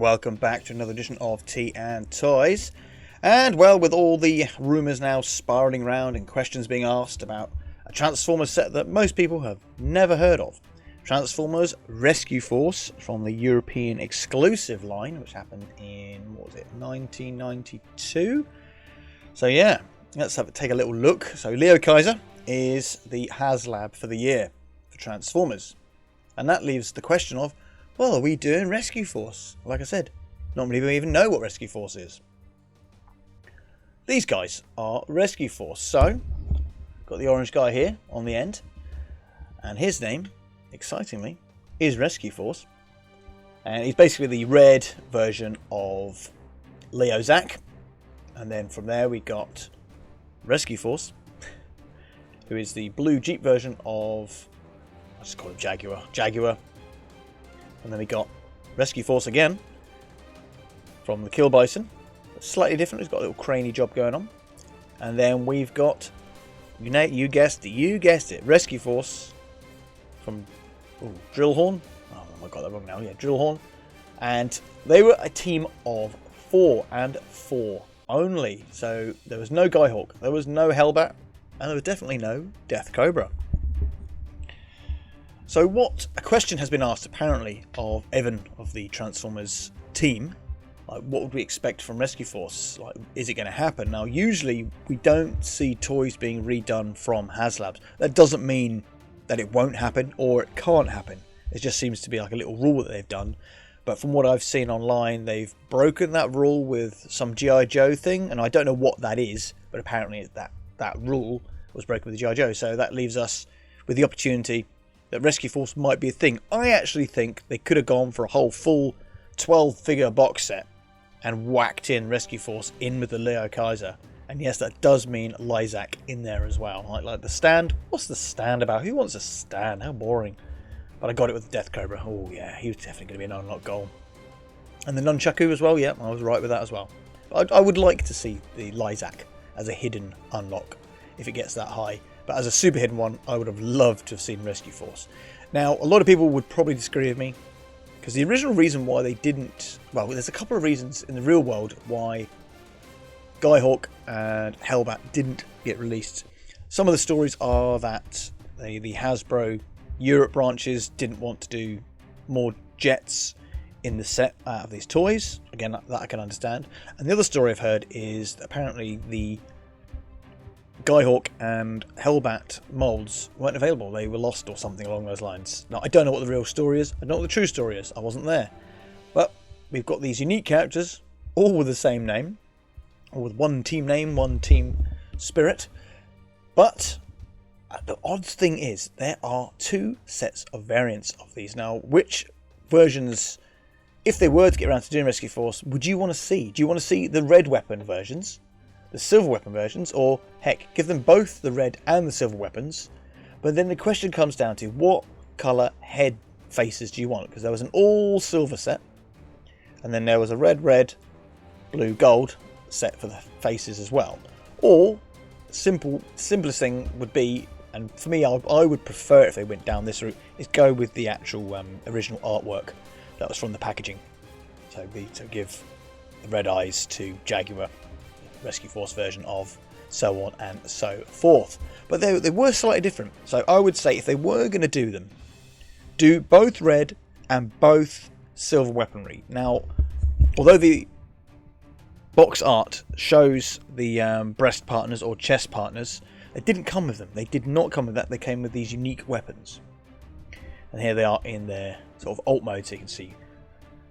Welcome back to another edition of Tea and Toys. And well, with all the rumours now spiralling around and questions being asked about a Transformers set that most people have never heard of. Transformers Rescue Force from the European exclusive line, which happened in, 1992? So yeah, let's take a little look. So LioKaiser is the HasLab for the year for Transformers. And that leaves the question of, well, are we doing Rescue Force? Like I said, not many people even know what Rescue Force is. These guys are Rescue Force. So, got the orange guy here on the end. And his name, excitingly, is Rescue Force. And he's basically the red version of Leo Zach. And then from there we got Rescue Force, who is the blue Jeep version of, I just call him Jaguar. And then we got Rescue Force again from the Kill Bison. Slightly different, he's got a little craney job going on. And then we've got, you guessed it, Rescue Force from Drillhorn. Oh, I got that wrong now. Yeah, Drillhorn. And they were a team of 4 and 4 only. So there was no Skyhawk, there was no Hellbat, and there was definitely no Death Cobra. So a question has been asked apparently of Evan of the Transformers team, like what would we expect from Rescue Force? Like, is it going to happen? Now usually we don't see toys being redone from HasLabs. That doesn't mean that it won't happen or it can't happen. It just seems to be like a little rule that they've done. But from what I've seen online, they've broken that rule with some G.I. Joe thing, and I don't know what that is, but apparently that rule was broken with the G.I. Joe. So that leaves us with the opportunity that Rescue Force might be a thing. I actually think they could have gone for a whole full 12-figure box set and whacked in Rescue Force in with the LioKaiser. And yes, that does mean Lysac in there as well. Like the stand. What's the stand about? Who wants a stand? How boring. But I got it with the Death Cobra. Oh yeah, he was definitely going to be an unlocked goal. And the Nunchaku as well. Yeah, I was right with that as well. I would like to see the Lysac as a hidden unlock if it gets that high. But as a super hidden one, I would have loved to have seen Rescue Force. Now, a lot of people would probably disagree with me, because the original reason why they didn't... Well, there's a couple of reasons in the real world why Skyhawk and Hellbat didn't get released. Some of the stories are that the Hasbro Europe branches didn't want to do more jets in the set out of these toys. Again, that I can understand. And the other story I've heard is that apparently the Skyhawk and Hellbat molds weren't available. They were lost or something along those lines. Now, I don't know what the real story is. I don't know what the true story is. I wasn't there. But we've got these unique characters, all with the same name, or with one team name, one team spirit. But the odd thing is there are 2 sets of variants of these. Now, which versions, if they were to get around to doing Rescue Force, would you want to see? Do you want to see the red weapon versions, the silver weapon versions, or heck, give them both the red and the silver weapons? But then the question comes down to what colour head faces do you want? Because there was an all silver set, and then there was a red, blue, gold set for the faces as well. Or simplest thing would be, and for me I would prefer it if they went down this route, is go with the actual original artwork that was from the packaging. So give the red eyes to Jaguar, Rescue Force version of, so on and so forth. But they were slightly different. So I would say if they were going to do them, do both red and both silver weaponry. Now, although the box art shows the breast partners or chest partners, they didn't come with them. They did not come with that. They came with these unique weapons. And here they are in their sort of alt mode, so you can see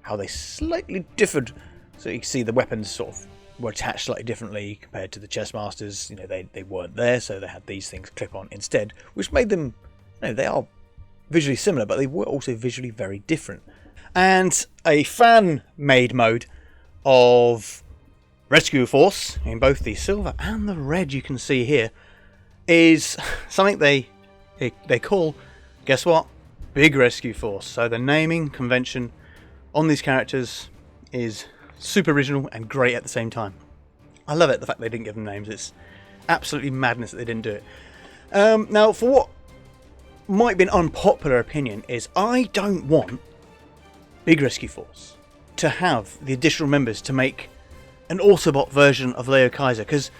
how they slightly differed. So you can see the weapons sort of were attached slightly differently compared to the chest masters. You know, they weren't there, so they had these things clip on instead, which made them, you know, they are visually similar, but they were also visually very different. And a fan-made mode of Rescue Force in both the silver and the red you can see here is something they call, guess what? Big Rescue Force. So the naming convention on these characters is super original and great at the same time. I love it, the fact they didn't give them names. It's absolutely madness that they didn't do it. Now, for what might be an unpopular opinion is I don't want Big Rescue Force. to have the additional members to make an Autobot version of LioKaiser, because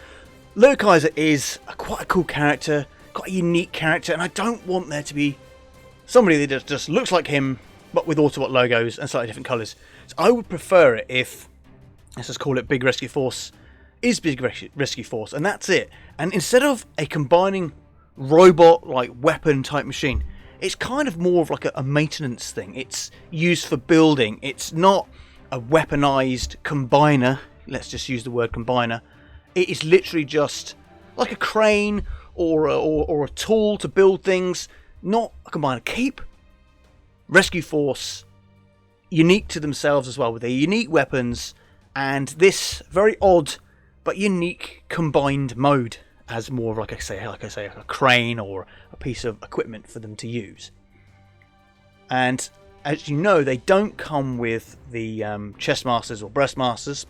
LioKaiser is quite a cool character, quite a unique character, and I don't want there to be somebody that just looks like him but with Autobot logos and slightly different colours. So I would prefer it if, let's just call it Big Rescue Force, is Big Rescue Force, and that's it. And instead of a combining robot like weapon type machine, it's kind of more of like a maintenance thing. It's used for building. It's not a weaponized combiner. Let's just use the word combiner. It is literally just like a crane or a tool to build things, not a combiner. Keep Rescue Force unique to themselves as well, with their unique weapons and this very odd but unique combined mode as more of like I say a crane or a piece of equipment for them to use. And as you know, they don't come with the chest masters or breast masters,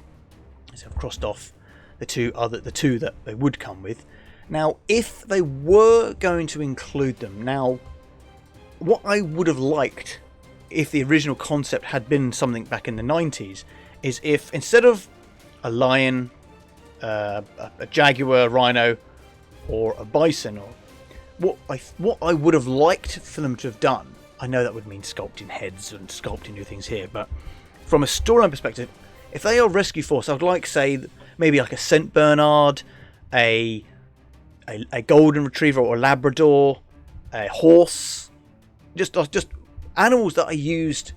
so I've crossed off the two that they would come with. Now, if they were going to include them, now what I would have liked if the original concept had been something back in the 90s is if instead of a lion, a jaguar, rhino, or a bison, or what I would have liked for them to have done. I know that would mean sculpting heads and sculpting new things here, but from a storyline perspective, if they are Rescue Force, I would like, say, maybe like a Saint Bernard, a golden retriever or a Labrador, a horse, just animals that are used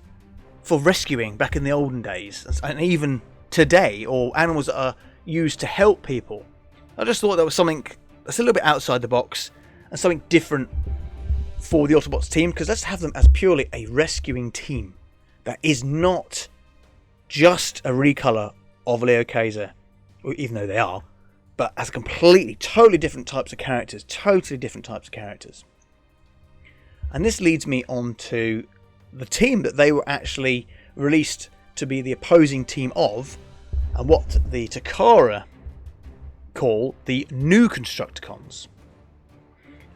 for rescuing back in the olden days, and even today, or animals that are used to help people. I just thought that was something that's a little bit outside the box and something different for the Autobots team, because let's have them as purely a rescuing team that is not just a recolor of LioKaiser, even though they are, but as totally different types of characters, And this leads me on to the team that they were actually released to be the opposing team of, and what the Takara call the New Constructicons.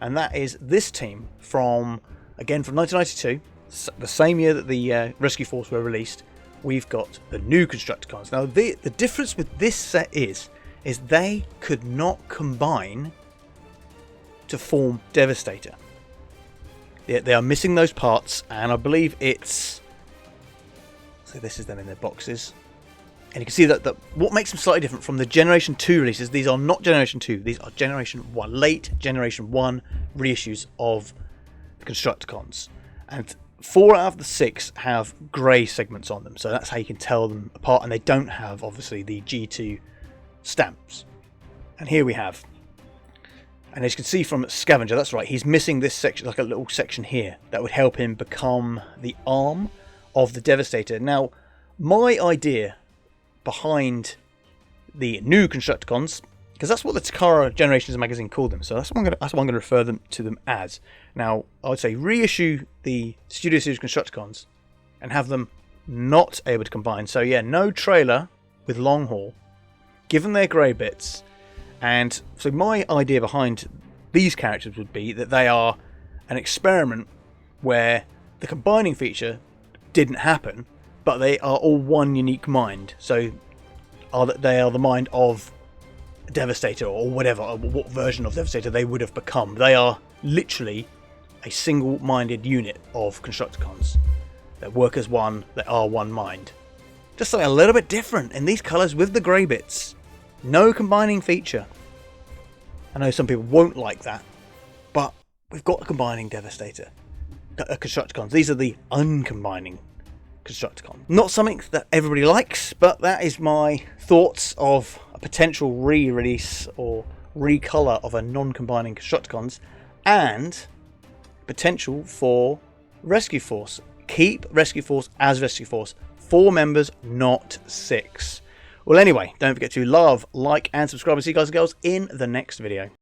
And that is this team from 1992, the same year that the Rescue Force were released. We've got the New Constructicons. Now the difference with this set is they could not combine to form Devastator. They are missing those parts, and I believe it's, so this is them in their boxes. And you can see that what makes them slightly different from the Generation 2 releases, these are not Generation 2, these are Generation 1, late Generation 1 reissues of the Constructicons. And 4 out of the 6 have grey segments on them, so that's how you can tell them apart, and they don't have, obviously, the G2 stamps. And here we have, and as you can see from Scavenger, that's right, he's missing this section, like a little section here, that would help him become the arm of the Devastator. Now, my idea behind the New Constructicons, because that's what the Takara Generations magazine called them, so that's what I'm going to refer to them as. Now, I would say reissue the Studio Series Constructicons and have them not able to combine. So yeah, no trailer with long haul, give them their grey bits. And so my idea behind these characters would be that they are an experiment where the combining feature didn't happen, but they are all one unique mind. So they are the mind of Devastator, or whatever, or what version of Devastator they would have become. They are literally a single-minded unit of Constructicons that work as one, that are one mind. Just something a little bit different in these colours with the grey bits. No combining feature. I know some people won't like that, but we've got a combining Devastator. Constructicons. These are the uncombining Constructicon. Not something that everybody likes, but that is my thoughts of a potential re-release or recolor of a non-combining Constructicons, and potential for Rescue Force. Keep Rescue Force as Rescue Force. 4 members, not 6. Well, anyway, don't forget to love, like, and subscribe, and see you guys and girls in the next video.